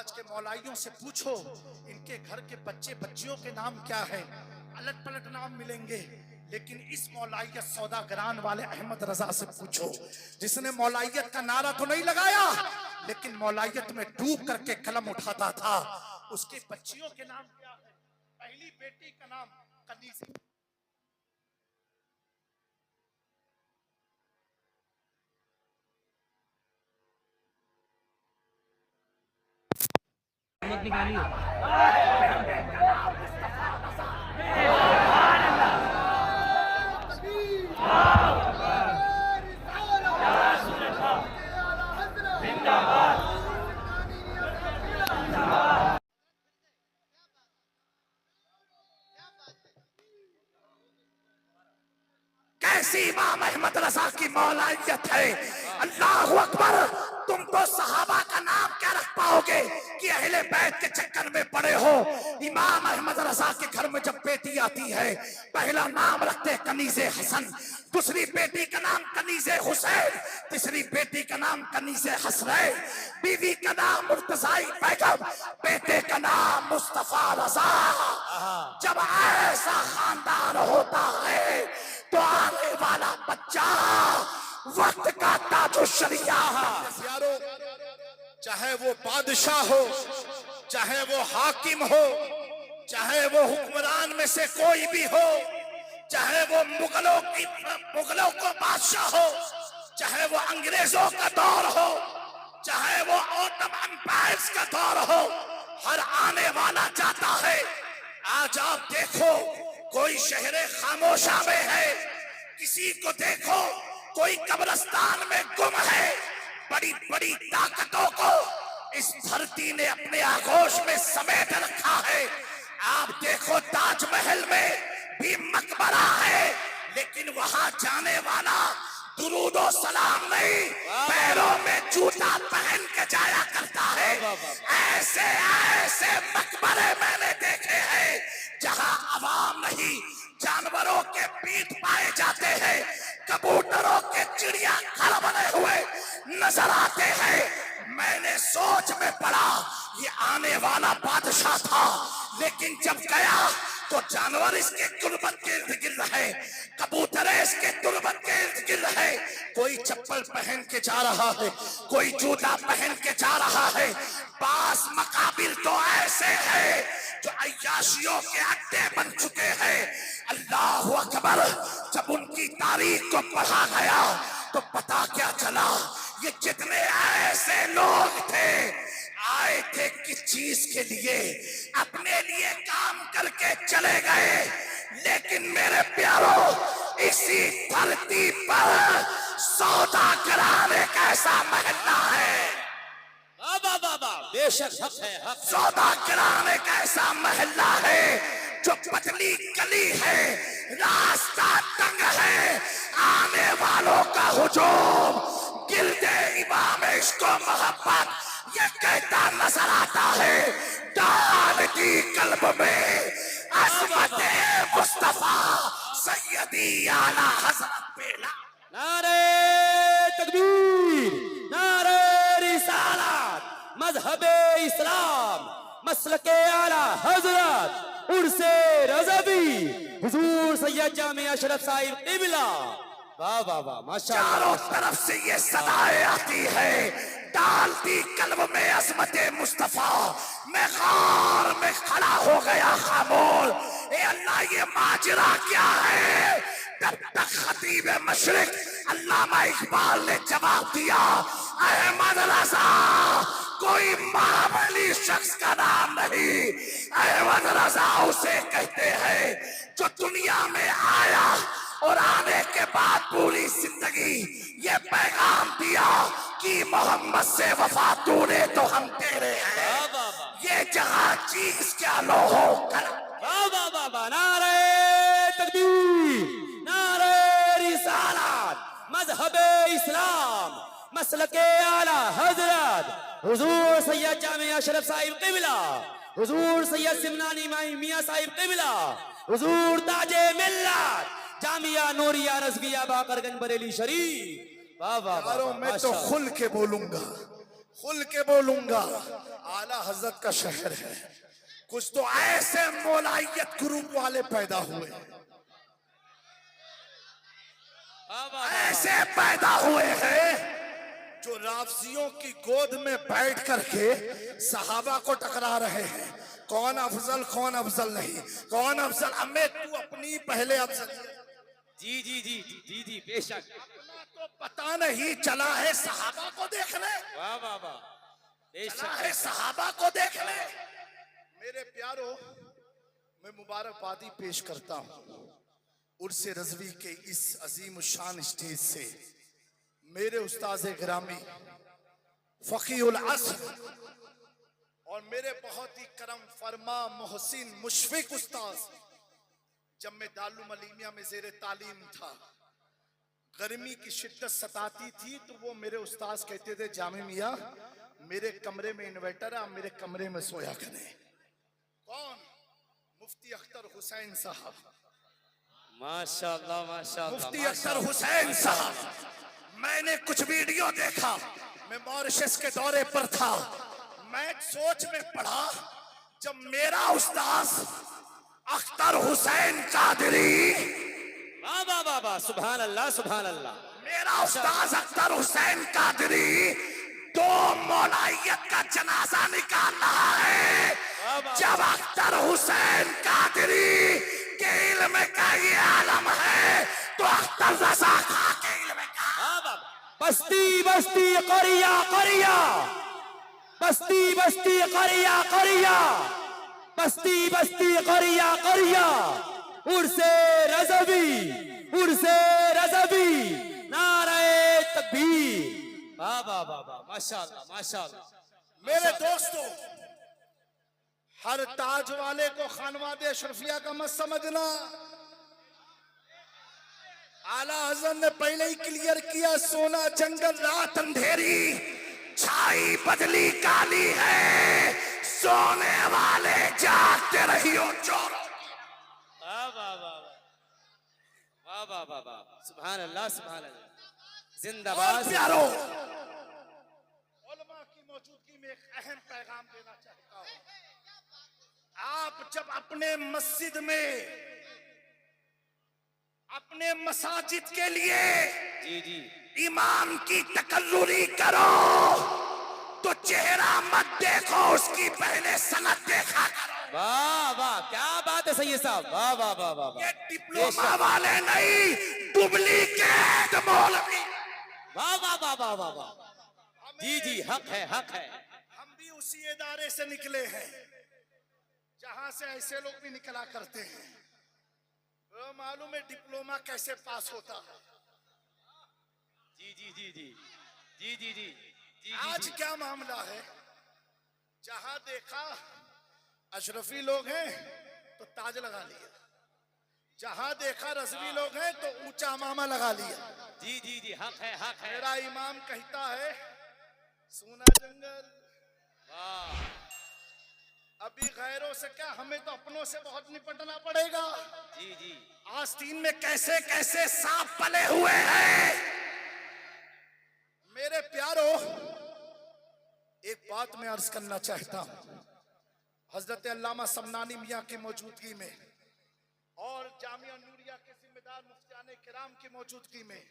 समाज के मौलाइयों से पूछो इनके घर के बच्चे बच्चियों के नाम क्या है, अलट पलट नाम मिलेंगे। लेकिन इस मौलाइयत सौदागरान वाले अहमद रजा से पूछो, जिसने मौलाइयत का नारा तो नहीं लगाया लेकिन मौलाइयत में डूब करके कलम उठाता था, उसके बच्चियों के नाम क्या है? पहली बेटी का नाम कनीज़ा। कैसी इमाम अहमद रजा की मौलाइयत है। अल्लाहु अकबर। तुम तो सहाबा का नाम क्या रख पाओगे कि अहले बैत के चक्कर में पड़े हो। इमाम अहमद रजा के घर में जब बेटी आती है पहला नाम रखते कनीज़े हसन, दूसरी बेटी का नाम कनीज़े हुसैन, तीसरी बेटी का नाम कनीज़े हसनैन, बीवी का नाम मुर्तज़ाई बेगम, बेटे का नाम मुस्तफा रजा। जब ऐसा खानदान होता है तो आने वाला बच्चा वक्त का ताजुशरिया, चाहे वो बादशाह हो, चाहे वो हाकिम हो, चाहे वो हुक्मरान में से कोई भी हो, चाहे वो मुगलों को बादशाह हो, चाहे वो अंग्रेजों का दौर हो, चाहे वो ऑटोमन एम्पायर्स का दौर हो, हर आने वाला चाहता है। आज आप देखो कोई शहरे खामोशा में है, किसी को देखो कोई कब्रिस्तान में गुम है। बड़ी बड़ी ताकतों को इस धरती ने अपने आगोश में समेट रखा है। आप देखो ताजमहल में भी मकबरा है, लेकिन वहां जाने वाला दुरूदो सलाम नहीं, पैरों में जूता पहन के जाया करता है। ऐसे ऐसे मकबरे मैंने देखे हैं जहां अवाम नहीं जानवरों के पीठ पाए जाते हैं, कबूतरों के चिड़िया घर बने हुए नजर आते हैं। मैंने सोच में पड़ा ये आने वाला बादशाह था, लेकिन जब गया तो जानवर इसके तुरबत के इर्द गिर्द है, कबूतर इसके तुरबत के इर्द गिर्द है। कोई चप्पल पहन के जा रहा है, कोई जूता पहन के जा रहा है। पास मकाबिर तो ऐसे हैं जो अय्याशियों के अड्डे बन चुके हैं। अल्लाहु अकबर। जब उनकी तारीख को पढ़ा गया तो पता क्या चला, ये जितने ऐसे लोग थे आए थे किस चीज के लिए, अपने लिए काम करके चले गए। लेकिन मेरे प्यारों, इसी धरती पर सौदा कराने का ऐसा महल्ला है। बेशक हक है, हक है। सौदा कराने का ऐसा महल्ला है जो पतली गली है, रास्ता तंग है, आने वालों का हुजूम, गिरदे इमाम इश्क व मोहब्बत ये कहता नजर आता है। डाल दी कल्ब में अज़मते मुस्तफा सैयदी आला हज़रत पेला। नारे तकबीर, नारे रिसालत, मजहबे इस्लाम, मसलके आला हजरत उर्से रज़वी हुजूर सैयद जामिया अशरफ साहिब क़िबला। वाह वाह वाह, माशाअल्लाह। चारों तरफ से ये सदाएं आती है, डालती कल्ब में अज़मते मुस्तफा। मैं गार में खड़ा हो गया खामोश। ए अल्लाह, ये माजरा क्या है? तब तक खतीब मशरिक अल्लामा इकबाल ने जवाब दिया, अहमद रजा कोई मामूली शख्स का नाम नहीं। अहमद रजा उसे कहते हैं जो दुनिया में आया और आने के बाद पूरी जिंदगी ये पैगाम दिया कि मोहम्मद से वफा तूने तो हम तेरे हैं। ये जगह चीज क्या लो हो कर। नारे तकबीर, नारे रिसालत, मजहबे इस्लाम, मसलके आला हजरत हुजूर सैयद जामिया अशरफ साहिब क़िबला, हुजूर सैयद सिमनानी मियां साहिब क़िबला, हुजूर ताजे मिल्लत जामिया नूरिया रज़विया बाकरगंज बरेली शरीफ। वाह वाह वाह, मैं तो खुल के बोलूंगा, खुल के बोलूंगा, आला हजरत का शहर है। कुछ तो ऐसे मौलाइयत ग्रुप वाले पैदा हुए, ऐसे पैदा हुए हैं जो राफजियों की गोद में बैठ करके सहाबा को टकरा रहे हैं। कौन अफजल नहीं, कौन अफजल, हमें तू अपनी पहले अफजल। जी जी जी जी जी बेशक। अपना तो पता नहीं चला है सहाबा को देखने, वाह वाह वाह, चला है सहाबा को देखने। मेरे प्यारो, मैं मुबारकबादी पेश करता हूँ उर्से रज़वी के इस अजीम शान स्टेज से मेरे उस्ताद गिरामी फ़कीहुल अस्र और मेरे बहुत ही करम फरमा मोहसिन मुशफिक उस्ताद। जब मैं दारुल अलीमिया में ज़ेरे तालीम था, गर्मी की शिद्दत सताती थी तो वो मेरे उस्ताद कहते थे, जामी मियाँ मेरे कमरे में इन्वर्टर है, आप मेरे कमरे में सोया करें। कौन? मुफ्ती अख्तर हुसैन साहब। माशाअल्लाह माशाअल्लाह, मुफ्ती अख्तर हुसैन साहब। मैंने कुछ वीडियो देखा, मैं मॉरिशस के दौरे पर था, मैं सोच में पड़ा जब मेरा उस्ताद अख्तर हुसैन कादरी, वाह वाह वाह वाह, सुभान अल्लाह सुभान अल्लाह, मेरा उस्ताद अख्तर हुसैन कादरी दो मौलाइयत का जनाजा निकाल रहा है। जब अख्तर हुसैन कादरी के इल्म का ये आलम है तो अख्तर रज़ा खां के इल्म का। बस्ती बस्ती करिया करिया, बस्ती बस्ती करिया करिया, बस्ती बस्ती करिया करिया, उर्से रज़वी, उर्से रज़वी, नारे तकबीर। वाह वाह वाह वाह, माशाअल्लाह माशाअल्लाह। मेरे दोस्तों, हर ताज वाले को खानवादे अशरफिया का मत समझना। आला हज़रत ने पहले ही क्लियर किया, सोना जंगल रात अंधेरी, छाई बदली काली है, सोने वाले जागते रहियो चोरों। वाह वाह वाह वाह वाह वाह वाह, सुभान अल्लाह सुभान अल्लाह, जिंदाबाद। प्यारो, उलमा की मौजूदगी में एक अहम पैगाम देना चाहता हूँ। आप जब अपने मस्जिद में, अपने मसाजिद के लिए जी जी इमाम की तकर्रुरी करो तो चेहरा मत देखो, उसकी पहले सनद देखा करो। वाह वाह, क्या बात है सैयद साहब, वाह वाह वाह वाह, ये डिप्लोमा वाले नहीं, डुप्लीकेट मौलवी। वाह वाह वाह वाह वाह वाह, जी जी, हक है हक है। हम भी उसी इदारे से निकले हैं जहां से ऐसे लोग भी निकला करते हैं। वो मालूम है डिप्लोमा कैसे पास होता है। जी जी जी जी जी जी जी जी, आज क्या मामला है, जहां देखा अशरफी लोग हैं तो ताज लगा लिया, जहां देखा रज़वी लोग हैं तो ऊंचा मामा लगा लिया। जी जी जी, हक है हक है। मेरा इमाम कहता है, सोना जंगल। अभी गैरों से क्या, हमें तो अपनों से बहुत निपटना पड़ेगा। जी जी, आस्तीन में कैसे कैसे सांप पले हुए हैं। मेरे प्यारो, एक बात मैं अर्ज करना चाहता हूं। हजरत अल्लामा समनानी मियाँ की मौजूदगी में और जामिया नूरिया के जिम्मेदार मुफ्तियाने किराम की मौजूदगी में,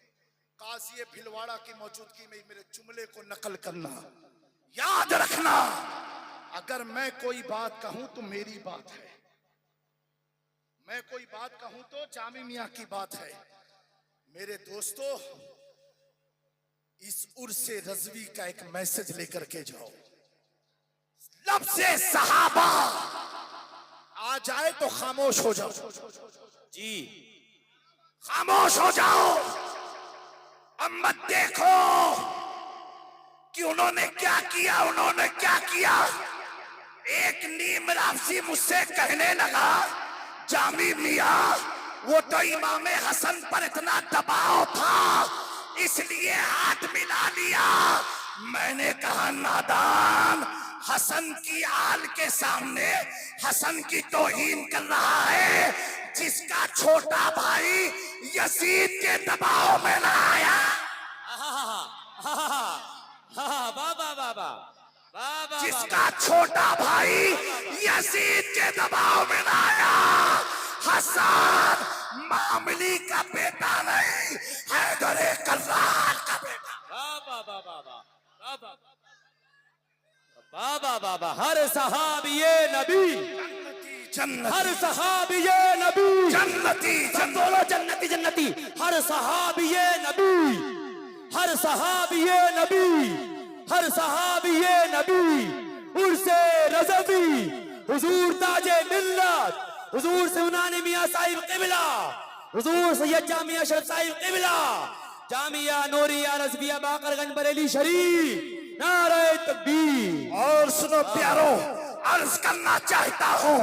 काजी भिलवाड़ा की मौजूदगी में मेरे जुमले को नकल करना, याद रखना, अगर मैं कोई बात कहूं तो मेरी बात है, मैं कोई बात कहूं तो जामी मियाँ की बात है। मेरे दोस्तों, इस उर्से रज़वी का एक मैसेज लेकर के जाओ। लब से सहाबा आ जाए तो खामोश हो जाओ। जी, खामोश हो जाओ। अब मत देखो कि उन्होंने क्या किया, उन्होंने क्या किया। एक नीम राफजी मुझसे कहने लगा, जामी मियाँ वो तो इमाम हसन पर इतना दबाव था इसलिए हाथ मिला लिया। मैंने कहा, नादान, हसन की आल के सामने हसन की तौहीन कर रहा है, जिसका छोटा भाई यजीद के दबाव में ना आया। हाँ बाबा बाबा बाबा जिसका छोटा भाई यजीद के दबाव में ना आया, हसन मामली का बेटा नहीं, हैदर कर्रार का बेटा। बाबा बाबा बाबा बाबा बाबा हर सहाबिये नबी, हर सहाबिये नबी, जन्नती सब बोलो जन्नती जन्नती। हर सहाबिये नबी, हर सहाबिये नबी, हर सहाबिये नबी। उर्से रज़वी हुजूर ताजे मिल्लत, हुजूर सिमनानी मियां साहिब क़िबला, हुजूर सैयद जामिया अशरफ साहिब क़िबला, जामिया नूरिया रज़विया बाकरगंज बरेली शरीफ। नारे तकबीर। और सुनो प्यारो, अर्ज करना चाहता हूँ,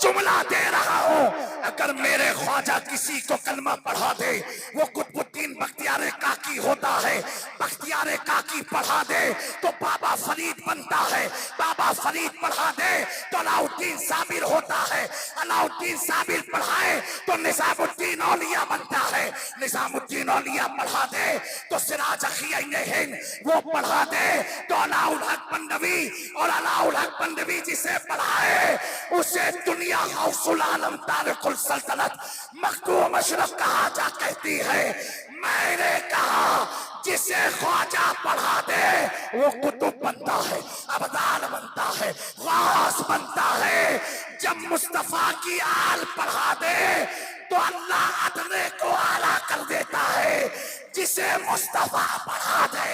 जुमला दे रहा हूँ, अगर मेरे ख्वाजा किसी को कलमा पढ़ा दे, वो कुतुबुद्दीन बख्तियार काकी होता है। बख्तियार काकी पढ़ा दे तो बाबा फरीद बनता है, बाबा फरीद पढ़ा दे तो अलाउद्दीन साबिर होता है, अलाउद्दीन साबिर पढ़ाए तो निजामुद्दीन औलिया बनता है, निजामुद्दीन औलिया पढ़ा दे तो सिराज अखियैन हिंद वो पढ़ा दे तो अलाउल हक बंदवी, और अलाउल हक बंदवी जिसे पढ़ाए उसे दुनिया गौसुल आलम तारिकुल सल्तनत मखदूम अशरफ कहा जा कहती है। मैंने कहा जिसे ख्वाजा पढ़ा दे वो कुतुब बनता है, अबदाल बनता है, गास बनता है। जब मुस्तफा की आल पढ़ा दे तो अल्लाह अदने को आला कर देता है। जिसे मुस्तफा पढ़ा दे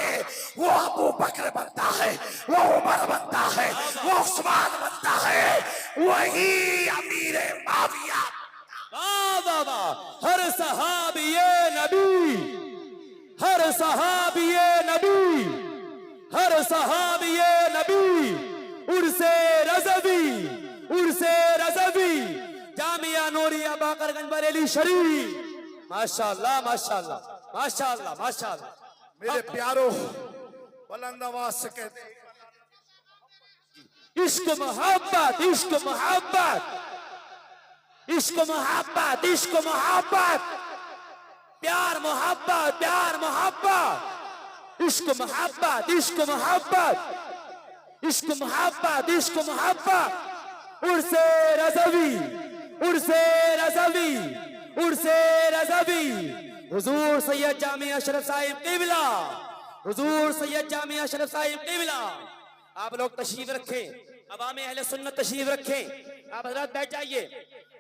वो अबू बकर बनता है, वो उमर बनता है, वो उस्मान बनता है, वही अमीर माविया। बाबा हर सहाबिये नबी, हर सहाबिये नबी, हर सहाबिये नबी। उर्से रज़वी, उर्से रज़वी, जामिया नूरिया बाकरगंज बरेली शरीफ। माशाअल्लाह माशाअल्लाह माशाअल्लाह माशाअल्लाह। मेरे प्यारो बुलंद आवाज से कहते हैं, इश्क मोहब्बत, इश्क मोहब्बत, इश्क मोहब्बत, इश्क मोहब्बत, प्यार मोहब्बत, प्यार मोहब्बत, इश्क मोहब्बत, इश्क मोहब्बत, इश्क मोहब्बत, इश्क मोहब्बत। उर्से रज़वी, उर्से रज़वी, उर्से रज़वी। हुजूर सैयद जामिया अशरफ साहिब क़िबला, हुजूर सैयद जामिया अशरफ साहिब क़िबला। आप लोग तशरीफ रखें, अवाम अहले सुन्नत तशरीफ रखें। आप हजरत बैठ जाइए,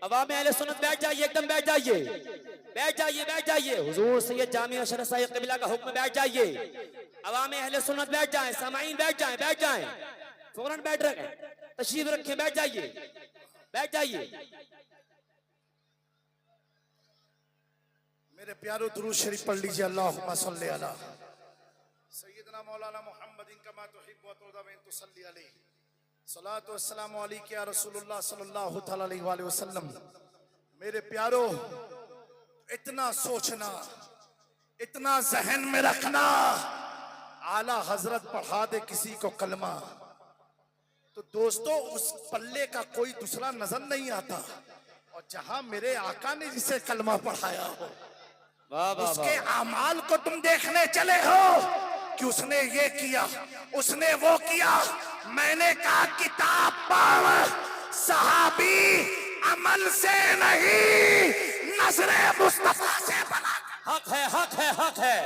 अवाम अहले सुन्नत बैठ जाइए, एकदम बैठ जाइए, बैठ जाइए, बैठ जाइए। हुजूर सैयद जामिया अशरफ साहिब क़िबला का हुक्म, बैठ जाइए। अवाम अहले सुन्नत बैठ जाएं, सामाईन बैठ जाएं, बैठ जाएं, फौरन बैठ रहे, तशरीफ रखें, बैठ जाइए, बैठ जाइए। मेरे प्यारो दुरूद शरीफ पढ़ लीजिए। अल्लाहुम्मा सल्ली अला सय्यदना मौलाना मुहम्मदिन कमा तुहिब्बु व तुरदा व तुसल्ली अलैहि सलातु वस्सलामु अलैका या रसूलुल्लाह सल्लल्लाहु तआला अलैहि वसल्लम। मेरे प्यारो, इतना सोचना, इतना जहन में रखना, आला हजरत पढ़ा दे किसी को कलमा तो दोस्तों उस पल्ले का कोई दूसरा नजर नहीं आता। और जहां मेरे आका ने जिसे कलमा पढ़ाया हो उसके आमाल को तुम देखने चले हो कि उसने ये किया, उसने वो किया। मैंने कहा किताब पढ़, सहाबी अमल से नहीं नजरे मुस्तफा से बना। हक है, हक है, हक है,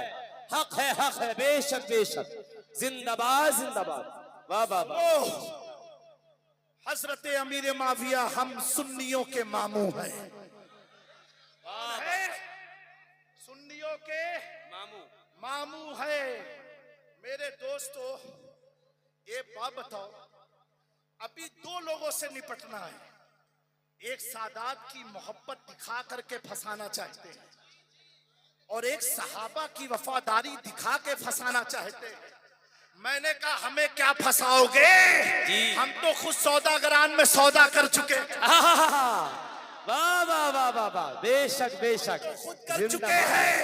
हक है, हक है, बेशक बेशक। जिंदाबाद जिंदाबाद। वाह वाह वाह। हजरत अमीर माविया हम सुन्नियों के मामू हैं, सुन्नियों के मामू मामू है। मेरे दोस्तों एक बात बताओ, अभी दो लोगों से निपटना है। एक सादात की मोहब्बत दिखा करके फंसाना चाहते हैं और एक सहाबा की वफादारी दिखा के फंसाना चाहते हैं। मैंने कहा हमें क्या फंसाओगे, हम तो खुद सौदागरान में सौदा कर चुके। वाह वाह वाह वाह वाह, बेशक बेशक, खुद कर चुके हैं।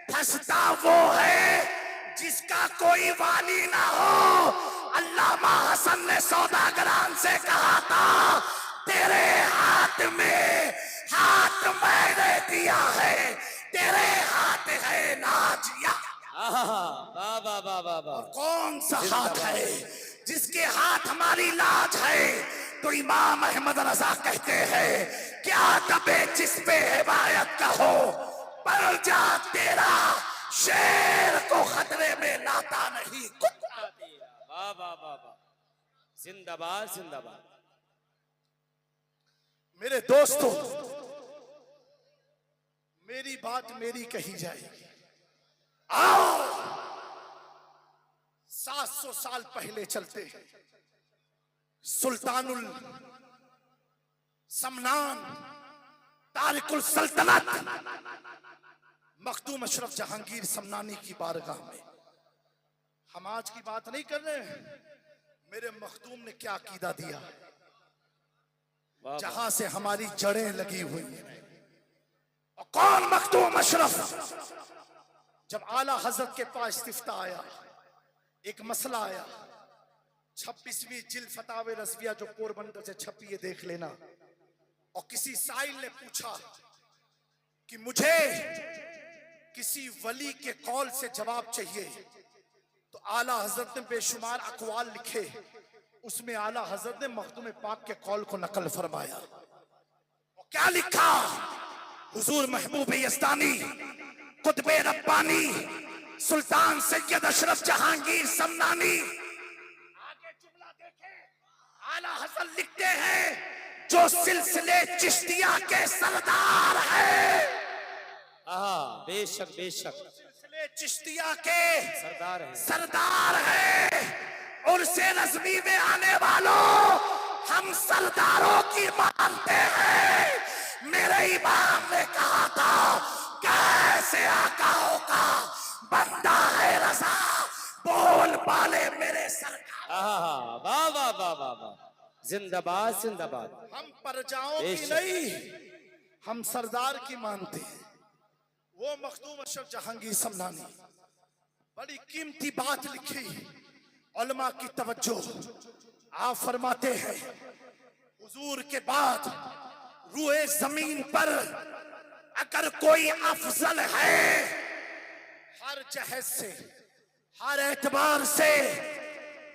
फंसता वो है जिसका कोई वाली ना हो। अल्लामा हसन ने सौदागरान से कहा था, तेरे हाथ में हाथ मैंने दिया है, तेरे हाथ है नाजिया। आहा, वाह वाह वाह वाह वाह। कौन सा हाथ है जिसके हाथ हमारी लाज है? तो इमाम अहमद रजा कहते हैं, क्या दबे जिस पे हिमायत का हो, पर जा तेरा शेर को खतरे में लाता नहीं कुत्ता। वाह वाह वाह वाह, जिंदाबाद जिंदाबाद। मेरे दोस्तों, मेरी बात मेरी कही जाएगी। आओ 700 साल पहले चलते हैं। सुल्तानुल समनान तारिकुल सल्तनत मखदूम अशरफ जहांगीर समनानी की बारगाह में। हम आज की बात नहीं कर रहे हैं, मेरे मखदूम ने क्या अकीदा दिया, जहां से हमारी जड़ें लगी हुई हैं। और कौन मखदूम अशरफ? जब आला हजरत के पास इस्तिफ्ता आया, एक मसला आया, 26वीं जिल्द फतावे रज़विया जो पोरबंदर से छपी है, देख लेना। और किसी साइल ने पूछा कि मुझे किसी वली के कौल से जवाब चाहिए, तो आला हजरत ने बेशुमार अकवाल लिखे, उसमें आला हजरत ने मखदूम पाक के कौल को नकल फरमाया। और क्या लिखा? हुजूर महबूब यज़दानी कुतुब रब्बानी सुल्तान सैयद अशरफ जहांगीर समनानी। आगे जुमला देखें, आला हजरत लिखते हैं, जो सिलसिले चिश्तिया के सरदार है। बेशक बेशक, सिलसिले चिश्तिया के सरदार है। उर्से रज़वी में आने वालों, हम सरदारों की मानते हैं। मेरे इमाम ने कहा था, कैसे आकाओं का बंदा है रज़ा, बोल पाले मेरे सरकार। वाह वाह वाह वाह वाह, जिंदाबाद जिंदाबाद। हम प्रजाओं की नहीं, हम सरदार की मानते हैं। वो मखदूम अशरफ जहांगीर समनानी बड़ी कीमती बात लिखी, उलमा की तवज्जो। आप फरमाते हैं, हुजूर के बाद रूए जमीन पर अगर कोई अफजल है, हर जहज से, हर एतबार से,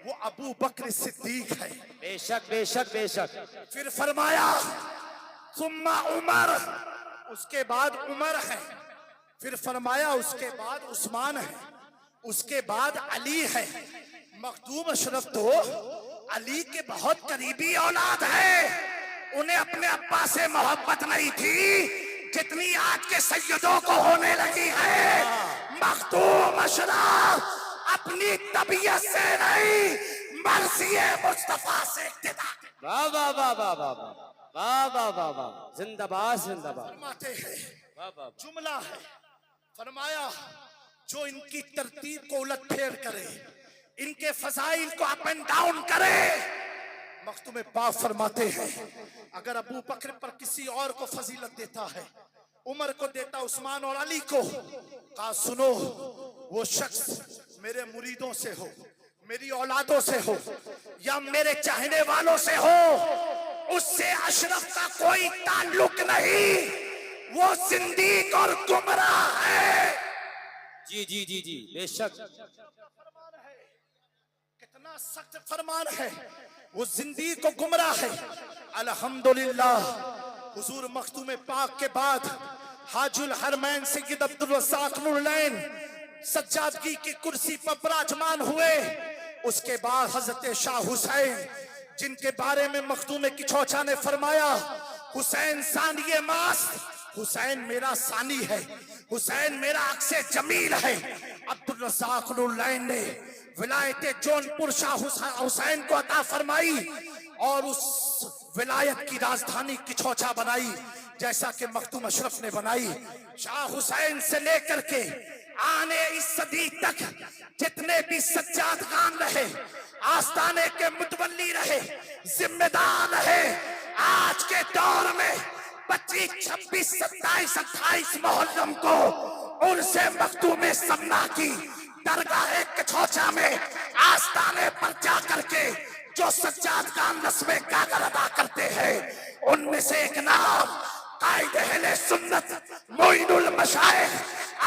वो अबू बकर सिद्दीक है। बेशक बेशक बेशक। फिर फरमाया, सुम्मा उमर, उसके बाद उमर है। फिर फरमाया, उसके बाद उस्मान है, उसके बाद अली है। मखदूम अशरफ तो अली के बहुत करीबी औलाद है। उन्हें अपने अब्बा से मोहब्बत नहीं थी जितनी आज के सैयदों को होने लगी है। मखदूम अशरफ अपनी तबीयत से नहीं, मर्ज़िए मुस्तफा से इक्तिदा। वाह वाह वाह वाह वाह वाह वाह वाह वाह, जिंदाबाद जिंदाबाद। फरमाते हैं, वाह वाह, जुमला है, फरमाया, जो इनकी तरतीब को उलट फेर करे, इनके फजाइल को अप एंड डाउन करे। मखदूम पाक फरमाते हैं, अगर अबू बकर पर किसी और को फजीलत देता है, उमर को देता, उस्मान और अली को, कहा सुनो, वो शख्स मेरे मुरीदों से हो, मेरी औलादों से हो, या मेरे चाहने वालों से हो, उससे अशरफ का कोई ताल्लुक नहीं, वो जिंदीक और गुमराह है। जी जी जी जी, बेशक। कितना सख्त फरमान है, वो जिंदगी को गुमराह है। अल्हम्दुलिल्लाह, हुजूर मखदूम पाक के बाद हाजुल हरमैन सैयद अब्दुल रज़्ज़ाक़ नूरलैन सज्जादगी की कुर्सी पर विराजमान हुए। उसके बाद हजरत शाह हुसैन, जिनके बारे में मखदूम किचौचा ने फरमाया, हुसैन सानिए मास, हुसैन मेरा सानी है, हुसैन मेरा अक्से जमील है। अब्दुल रज़्ज़ाक़ नूरलैन ने विलायत जौनपुर शाह हुसैन को अता फरमाई और उस विलायत की राजधानी किचौचा बनाई, जैसा कि मखदूम अशरफ ने बनाई। शाह हुसैन से लेकर के आने इस सदी तक जितने भी सज्जाद खान रहे, आस्ताने के मुतवल्ली रहे, जिम्मेदार रहे, आज के दौर में 25, 26, 27, 28 मुहर्रम को उनसे मखदूम समना की दरगाह किचौचा में आस्ताने पर जा करके जो सज्जाद खान रस्में गागर अदा करते हैं, उनमें से एक नाम कायद अहले सुन्नत मोइनुल मशाइख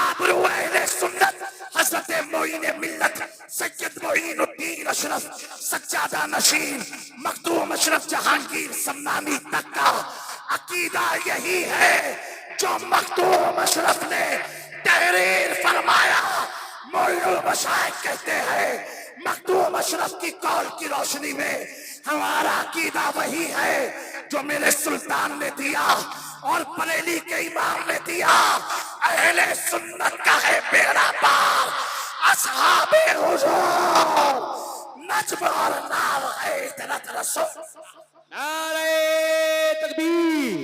आबरू अहले सुन्नत हजरत मोइन मिल्लत सैयद मोइनुद्दीन अशरफ सज्जादा नशीन मखदूम अशरफ जहांगीर समनानी तक का अकीदा यही है जो मखदूम अशरफ ने तहरीर फरमाया। मोइनुल मशाइख कहते हैं मखदूम अशरफ की कौल की रोशनी में हमारा अकीदा वही है जो मेरे सुल्तान ने दिया और बरेली के इमाम ने दिया। अहले सुन्नत का है बेड़ा पार असहाबे हुजूर नज्म और नार है इतरत रसूल। नारे तकबीर,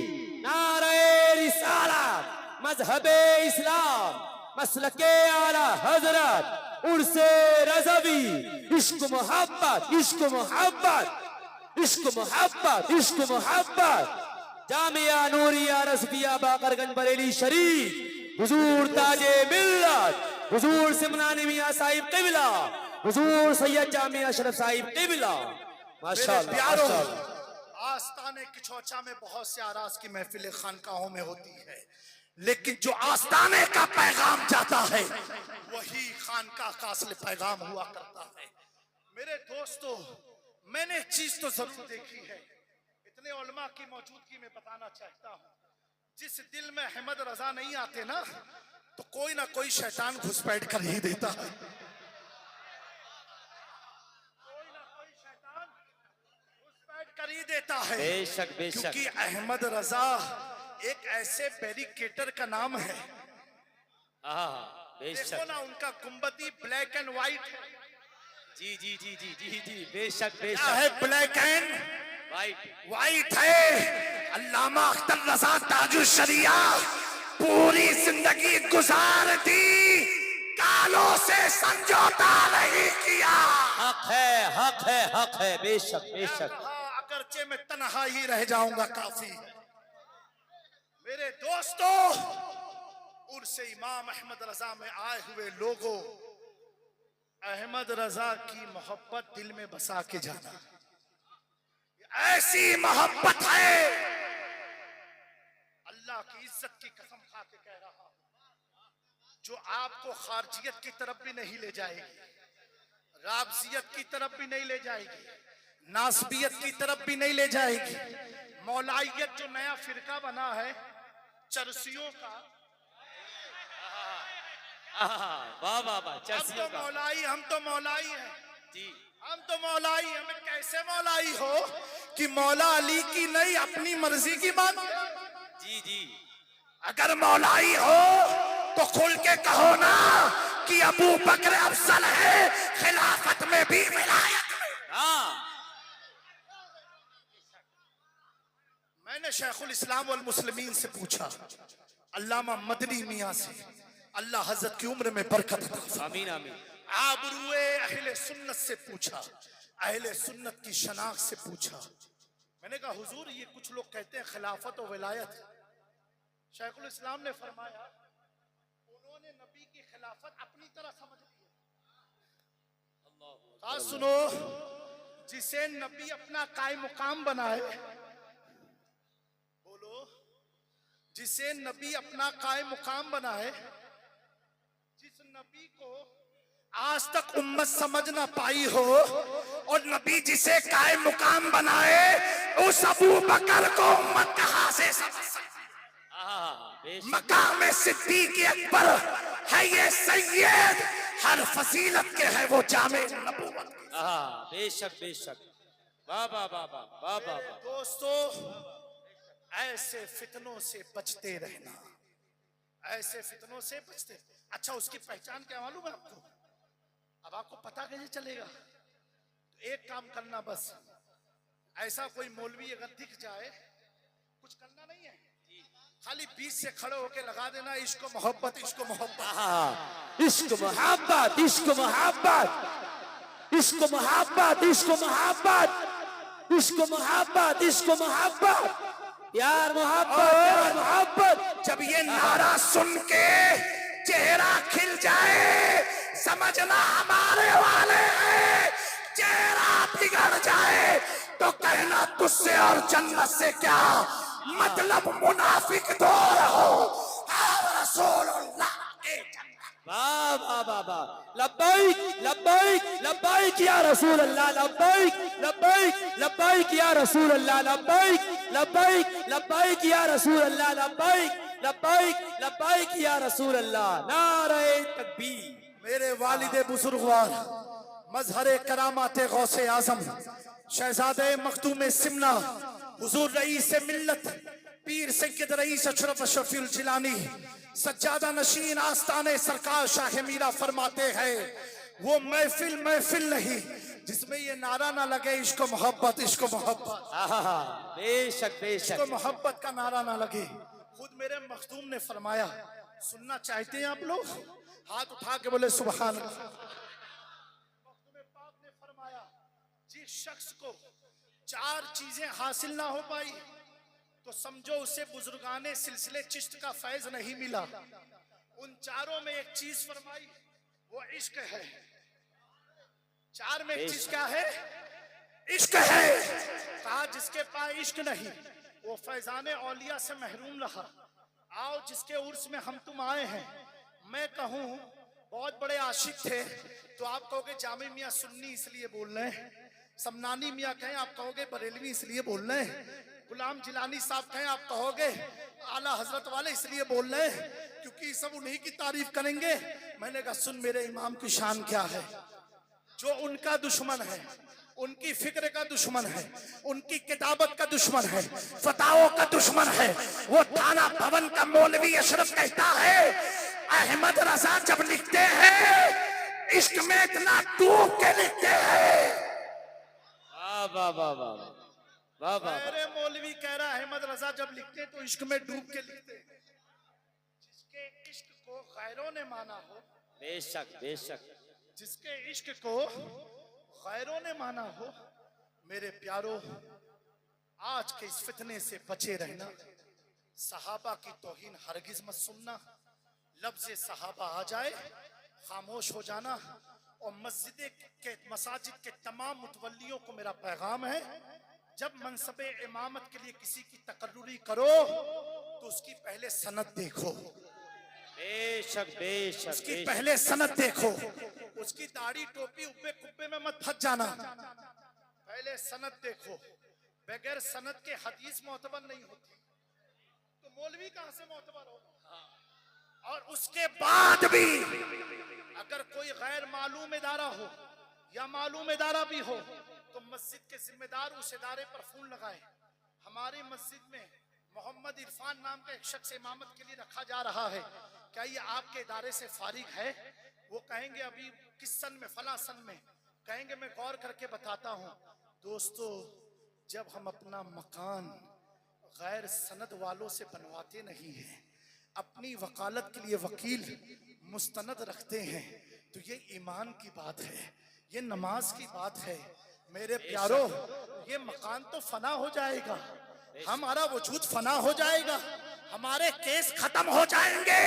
नारे रिसालत, मजहबे इस्लाम, मसलके आला हजरत, उर्से रज़वी, इश्क मोहब्बत, इश्क मोहब्बत, इश्क मोहब्बत, इश्क मोहब्बत। जामिया नूरिया रज़विया बाकरगंज बरेली शरीफ, हुजूर ताजे मिल्लत, हुजूर सिमनानी मियां साहिब क़िबला, हुजूर सैयद जामिया अशरफ साहिब क़िबला। माशाअल्लाह, प्यारो माशाअल्लाह। आस्ताने किचौचा में बहुत से आराज की महफिल खानकाहों में होती है, लेकिन जो आस्ताने का पैगाम जाता है वही खानकाह का असली पैगाम हुआ करता है। मेरे दोस्तों, मैंने एक चीज तो जरूर देखी है, इतने उलमा की मौजूदगी में बताना चाहता हूँ, जिस दिल में अहमद रजा नहीं आते ना तो कोई ना कोई शैतान घुसपैठ कर ही देता है। कोई ना कोई शैतान घुसपैठ कर ही देता है। बेशक, बेशक। क्योंकि अहमद रजा एक ऐसे बैरिकेटर का नाम है। देखो ना, उनका गुंबदी ब्लैक एंड व्हाइट है। जी जी जी जी जी जी, बेशक क्या बेशक। है? ब्लैक एंड व्हाइट है। अल्लामा अख्तर रजा ताजुल शरिया पूरी जिंदगी गुजार दी, कालों से समझौता नहीं किया। हक है, हक है, हक है, बेशक बेशक। अगरचे में तन्हा ही रह जाऊंगा काफी है। मेरे दोस्तों, उर्से इमाम अहमद रजा में आए हुए लोगों, अहमद रजा की मोहब्बत दिल में बसा के जाना, ऐसी मोहब्बत है, अल्लाह की इज्जत की कसम खा के कह रहा हूं, जो आपको खारजियत की तरफ भी नहीं ले जाएगी, राबजियत की तरफ भी नहीं ले जाएगी, नासबियत की तरफ भी नहीं ले जाएगी। मौलाइयत जो नया फिरका बना है चरसियों का, वाह वाह वाह, चर्सियों का। हम तो मौलाई हैं जी, हम तो मौलाई। हमें कैसे मौलाई हो कि मौला अली की नहीं अपनी मर्जी की बात। जी जी। अगर मौलाई हो तो खुल के कहो ना कि अबू बकर अफजल है, खिलाफत में भी विलायत में। मैंने शेखुल इस्लाम वल मुस्लिमीन से पूछा, अल्लामा मदनी मियां से, अल्लाह हजरत की उम्र में बरकत अता फरमाए। आमीन आमीन। आबरूए अहले सुन्नत से पूछा, अहले सुन्नत की शनाख्त से पूछा। मैंने कहा हुजूर, ये कुछ लोग कहते हैं खिलाफत और विलायत। शेखुल इस्लाम ने फरमाया, उन्होंने नबी की खिलाफत अपनी तरह समझ ली है। सुनो, जिसे नबी अपना कायम मुकाम बनाए, बोलो, जिसे नबी अपना कायम मुकाम बनाए, जिस नबी को आज तक उम्मत समझ ना पाई हो, और नबी जिसे कायम मुकाम बनाए, उस अबू बकर को उम्मत कहां से समझ सकती? मकाम सिद्दीक अकबर है ये सैयद, हर फजीलत के है वो जामे नबूवत। बेशक बेशक। वाह वाह वाह वाह वाह वाह। दोस्तों, ऐसे फितनों से बचते रहना, ऐसे फितनों से बचते। अच्छा, उसकी पहचान क्या मालूम है आपको? अब आपको पता कैसे चलेगा? तो एक काम करना, बस ऐसा कोई मौलवी अगर दिख जाए, कुछ करना नहीं है, खाली बीच से खड़े होके लगा देना, इश्क मोहब्बत, इश्क मोहब्बत, इश्क मोहब्बत, इश्क मोहब्बत, इश्क मोहब्बत, इश्क मोहब्बत, इश्क मोहब्बत, इश्क मोहब्बत, यार मोहब्बत, यार मोहब्बत। जब ये नारा सुन के चेहरा खिल जाए, समझना हमारे वाले हैं। चेहरा बिगड़ जाए तो कहना तुझसे और जन्नत से क्या, मतलब मुनाफिक दो रहो और रसूलुल्लाह के जन्नत। वाह वाह वाह वाह, लब्बैक लब्बैक लब्बैक या रसूल अल्लाह, लब्बैक लब्बैक लब्बैक या रसूल अल्लाह, लब्बैक लब्बैक लब्बैक या रसूल अल्लाह, लब्बैक लब्बैक लब्बैक या रसूल अल्लाह। नारे तकबीर। मेरे वालिद बुजुर्गवार मजहर करामाते गौसे आजम शहजादे मखदूम सिमना हुजूर रईस मिल्लत पीर सैयद रईस अशरफ शफीउल जिलानी सज्जादा नशीन आस्ताने सरकार शाह मीरा फरमाते हैं, वो महफिल महफिल नहीं जिसमें ये नारा ना लगे इश्क मोहब्बत इश्क मोहब्बत, बेशक इश्क बेशक। मोहब्बत का नारा ना लगे। खुद मेरे मखदूम ने फरमाया, सुनना चाहते हैं आप लोग? हाथ उठा के बोले सुभान अल्लाह। मखदूम पाक ने फरमाया, जिस शख्स को चार चीजें हासिल ना हो पाई तो समझो उसे बुजुर्गाने सिलसिले चिश्त का फैज नहीं मिला। उन चारों में एक चीज फरमाई, वो इश्क है। चार में एक चीज क्या है? इश्क है। कहा जिसके पास इश्क नहीं वो फैजाने औलिया से महरूम रहा। आओ जिसके उर्स में हम तुम आए हैं, मैं कहूँ बहुत बड़े आशिक थे तो आप कहोगे जामी मियाँ सुन्नी इसलिए बोल रहे हैं, समनानी मियाँ कहें आप कहोगे बरेलवी इसलिए बोल रहे हैं, गुलाम जिलानी साहब कहें आप कहोगे आला हजरत वाले इसलिए बोल रहे हैं क्योंकि सब उन्हीं की तारीफ करेंगे। मैंने कहा सुन मेरे इमाम की शान क्या है। जो उनका दुश्मन है, उनकी फिक्र का दुश्मन है, उनकी किताबत का दुश्मन है, फताओं का दुश्मन है, वो थाना भवन का मौलवी अशरफ कहता है अहमद रजा जब लिखते हैं इश्क में इतना डूब के लिखते हैं। वाह वाह वाह वाह वाह वाह। मेरे मौलवी कह रहा है अहमद रजा जब लिखते हैं तो इश्क में डूब के लिखते हैं। जिसके इश्क को गैरों ने माना हो, बेशक बेशक, जिसके इश्क को गैरों ने माना हो, मेरे प्यारो आज के इस फितने से बचे रहना। सहाबा की तौहीन हरगिज मत सुनना। लफ्ज़ सहाबा आ जाए खामोश हो जाना। और मसाजिद के तमाम मुतवल्लियों को मेरा पैगाम है, जब मनसबे इमामत के लिए किसी की तकर्रुरी करो तो उसकी पहले सनद देखो। बेशक बेशक, उसकी पहले सनद देखो। उसकी दाढ़ी टोपी उब्बे कुब्बे में मत फंस जाना, पहले सनद देखो। बगैर सनद के हदीस मोतबर नहीं होती तो मौलवी कहां से मोतबर हो। और उसके बाद भी अगर कोई गैर मालूम इदारा हो या मालूम इदारा भी हो तो मस्जिद के जिम्मेदार उस इदारे पर फूल लगाए। हमारी मस्जिद में मोहम्मद इरफान नाम का एक शख्स इमामत के लिए रखा जा रहा है, क्या ये आपके इदारे से फारिग है? वो कहेंगे अभी किस सन में, फला सन में। कहेंगे मैं गौर करके बताता हूँ। दोस्तों जब हम अपना मकान गैर सनद वालों से बनवाते नहीं है, अपनी वकालत के लिए वकील मुस्तनद रखते हैं, तो ये ईमान की बात है, ये नमाज की बात है। मेरे प्यारो ये मकान तो फना हो जाएगा, हमारा वजूद फना हो जाएगा, हमारे केस खत्म हो जाएंगे,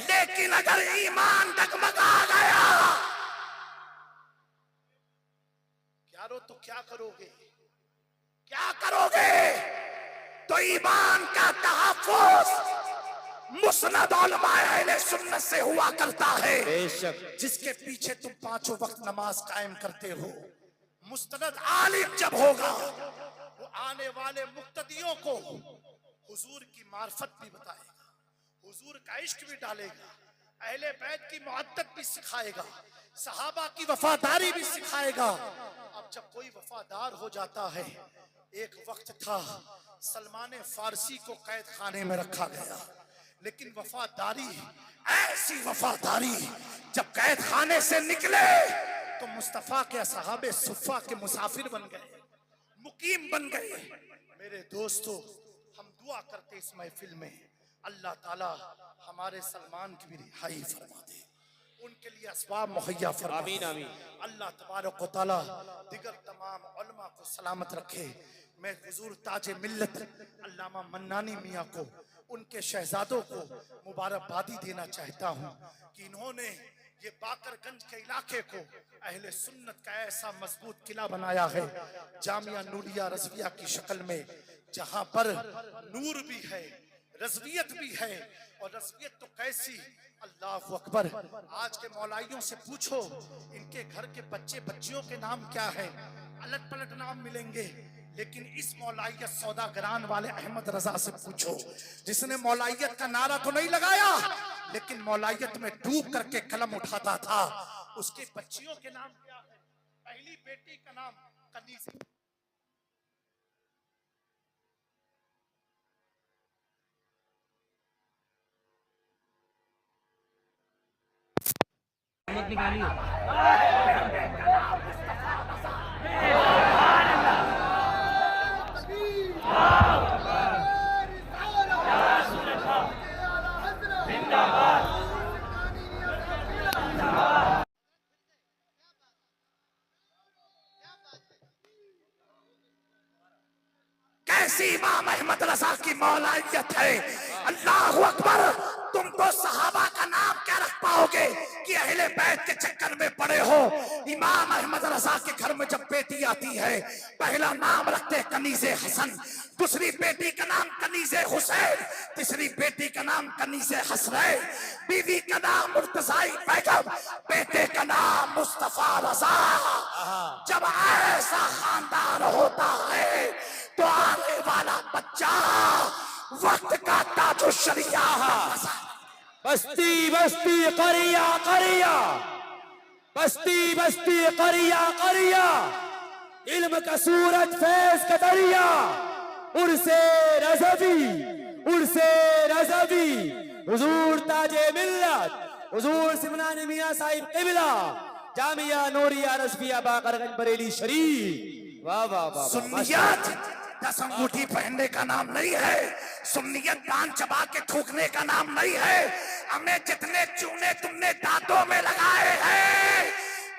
लेकिन अगर ईमान डगमगा गया प्यारो तो क्या करोगे? क्या करोगे? तो ईमान का तहफ्फुज़ मुस्नद उलमाए अहले सुन्नत से हुआ करता है। बेशक, जिसके पीछे तुम पांचों वक्त नमाज कायम करते हो। मुस्तनद आलिम जब होगा वो आने वाले मुक्तदियों को हुजूर की मार्फत भी बताएगा, हुजूर का इश्क भी डालेगा, अहले बैत की मुअद्दत भी सिखाएगा, सहाबा की वफादारी भी सिखाएगा। अब जब कोई वफादार हो जाता है, एक वक्त था सलमान फारसी को कैद खाने में रखा गया, लेकिन वफादारी, ऐसी वफादारी, जब कैद खाने से निकले तो मुस्तफा के असहाबे सुफ़ा के मुसाफिर बन गए, मुकीम बन गए। मेरे दोस्तों हम दुआ करते इस महफिल में अल्लाह ताला हमारे सलमान की भी रिहाई फरमा दे, उनके लिए असबाब मुहैया फरमा। आमीन आमीन। अल्लाह तबारक व तआला दिगर तमाम उलमा को सलामत रखे। मैं हुजूर ताजे मिल्लत अल्लामा मन्नानी मियाँ को, उनके शहजादों को मुबारकबादी देना चाहता हूँ कि इन्होंने ये बाकरगंज के इलाके को अहले सुन्नत का ऐसा मजबूत किला बनाया है, जामिया नूरिया रज़विया की शक्ल में, जहां पर नूर भी है, रज़वियत भी है। और रज़वियत तो कैसी, अल्लाह अकबर। आज के मौलाइयों से पूछो इनके घर के बच्चे बच्चियों के नाम क्या है, अलट पलट नाम मिलेंगे। लेकिन इस मौलाइयत सौदागरान वाले अहमद रजा से पूछो, जिसने मौलाइयत का नारा तो नहीं लगाया लेकिन मौलाइयत में डूब करके कलम उठाता था, उसके बच्चियों के नाम क्या है? पहली बेटी का नाम कनीज़ा। कैसी इमाम अहमद रजा की मौलाइयत है, अल्लाह अकबर। तुम तो सहाबा का नाम क्या रख पाओगे कि अहले बैत के चक्कर में पड़े हो। इमाम अहमद रजा के घर में जब बेटी आती है, पहला नाम रखते कनीज़े हसन, दूसरी बेटी का नाम कनीज़े हुसैन, तीसरी बेटी का नाम कनीज़े हसनैन, बीवी का नाम मुर्तज़ाई बेगम, बेटे का नाम मुस्तफा रजा। जब ऐसा खानदान होता है तो आने वाला बच्चा वक्त का ताजु शरिया। बस्ती बस्ती करिया करिया, बस्ती बस्ती करिया करिया, इल्म का सूरज फैज का दरिया, उर्से रज़वी, उर्से रज़वी, हुजूर ताजे मिल्लत, हुजूर सिमनानी मियां साहिब क़िबला, जामिया नूरिया रज़विया बाकरगंज बरेली शरीफ। वाह वाह वाह। सुन्नियत 10 अंगूठी पहनने का नाम नहीं है, सुन्नियत पान चबा के थूकने का नाम नहीं है। हमें जितने चूने तुमने दांतों में लगाए हैं,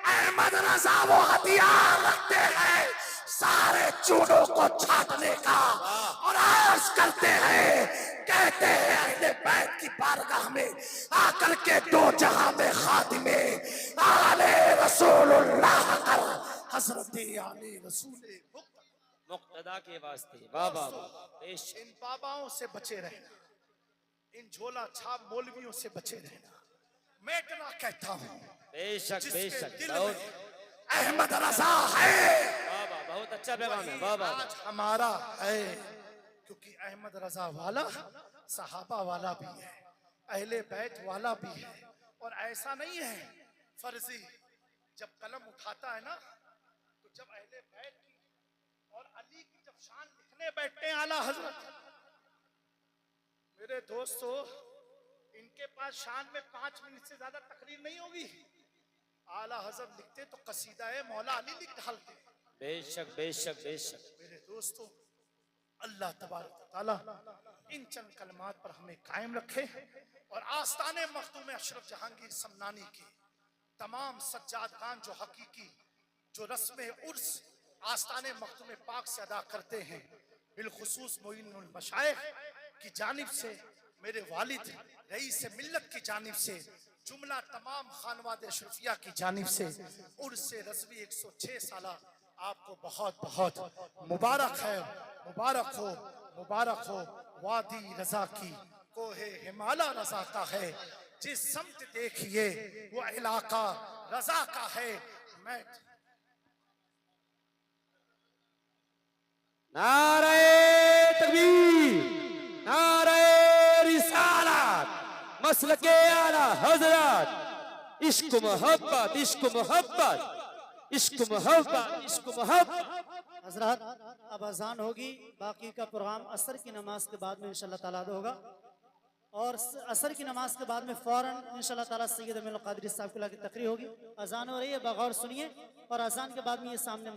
अहमद रजा वो हथियार रखते हैं सारे चूनों को छाटने का। और अर्ज करते हैं, कहते हैं अहले बैत की बारगाह में आकर के दो जहां में खातिमे आले रसूलुल्लाह कर, हजरत आले रसूल मुक्तदा के वास्ते। वाह वाह। इन बाबाओं से बचे रहना, इन झोला छाप मौलवियों से बचे रहना। मैं इतना कहता हूँ, बेशक बेशक दिल में अहमद रजा है। वाह वाह, बहुत अच्छा पैगाम है। वाह वाह। आज हमारा है, क्योंकि अहमद रजा वाला सहाबा वाला भी है, अहले बैत वाला भी है। और ऐसा नहीं है फर्जी, जब कलम उठाता है ना, तो जब अहले बैत की और अली की जब शान लिखने बैठते हैं आला हजरत, मेरे दोस्तों, इनके पास शान में 5 मिनट से ज्यादा तकरीर नहीं होगी। आला हजरत लिखते तो कसीदा है मौला अली लिख डालते। बेशक बेशक बेशक। मेरे दोस्तों, अल्लाह तबारक तआला इन चंद कलमात पर हमें कायम रखे और आस्ताने मखदूम अशरफ जहांगीर समनानी की तमाम सज्जादगान जो हकीकी जो रस्म उर्स आस्ताने मखदूम पाक से अदा करते हैं, बिलखुसूस मोइनुल मशाइख की जानिब से, मेरे वालिद रईस मिल्लत की जानिब से, जुमला तमाम खानवाद अशरफिया की जानिब से उर्स रज़वी 106 साला आपको बहुत बहुत मुबारक है। मुबारक हो, मुबारक हो। वादी रजा की कोहे हिमाला रजा का है, जिस समत देखिए वो इलाका रजा का है। मैं नारे तकबीर, नारे रिसालत, मसलके आला हजरत, इश्क मोहब्बत, इश्क मोहब्बत, इश्क मोहब्बत, इश्क मोहब्बत। हजरत अब अजान होगी, बाकी का प्रोग्राम असर की नमाज के बाद में इंशाल्लाह ताला होगा। और असर की नमाज के बाद में फौरन इंशाल्लाह ताला सैयद अमीरुल कादरी साहब की तकरीर होगी। अजान हो रही है, बगौर सुनिए। और अजान के बाद में ये सामने